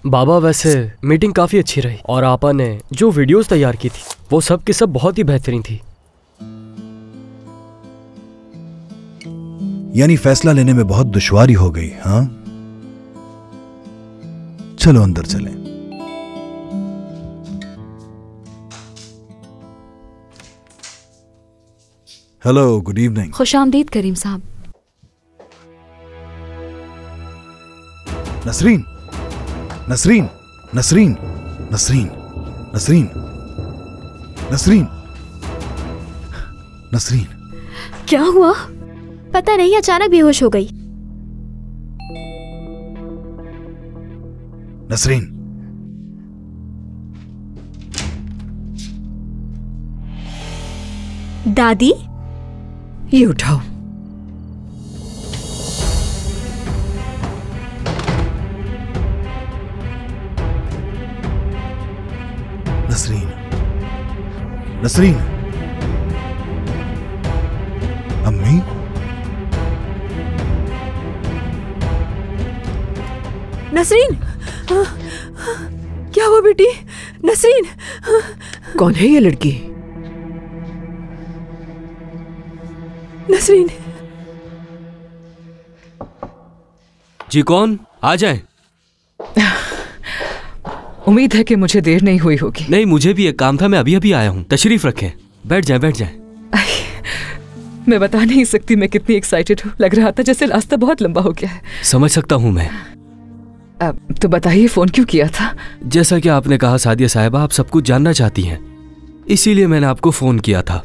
बाबा वैसे मीटिंग काफी अच्छी रही और आपा ने जो वीडियोस तैयार की थी वो सब की सब बहुत ही बेहतरीन थी। यानी फैसला लेने में बहुत दुश्वारी हो गई? हाँ, चलो अंदर चलें। Hello, good evening. खुशामदीद करीम साहब। नसरीन, नसरीन, नसरीन, नसरीन, नसरीन, नसरीन, नसरीन। क्या हुआ? पता नहीं, अचानक बेहोश हो गई। नसरीन, दादी, ये उठाओ। नसरीन, नसरीन, अम्मी, नसरीन, क्या हुआ बेटी? नसरीन, कौन है ये लड़की? नसरीन। जी कौन? आ जाए। उम्मीद है कि मुझे देर नहीं हुई होगी। नहीं, मुझे भी एक काम था, मैं अभी अभी आया हूँ। तशरीफ रखें, बैठ जाए बैठ जाए। मैं बता नहीं सकती मैं कितनी एक्साइटेड हूँ। लग रहा था जैसे रास्ता बहुत लंबा हो गया है। समझ सकता हूँ मैं। तो बताइए, फोन क्यों किया था? जैसा कि आपने कहा सादिया साहिबा, आप सब कुछ जानना चाहती हैं, इसीलिए मैंने आपको फोन किया था।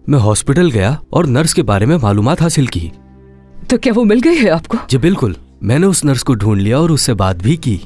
मैं हॉस्पिटल गया और नर्स के बारे में मालूमात हासिल की। तो क्या वो मिल गई है आपको? जी बिल्कुल, मैंने उस नर्स को ढूंढ लिया और उससे बात भी की।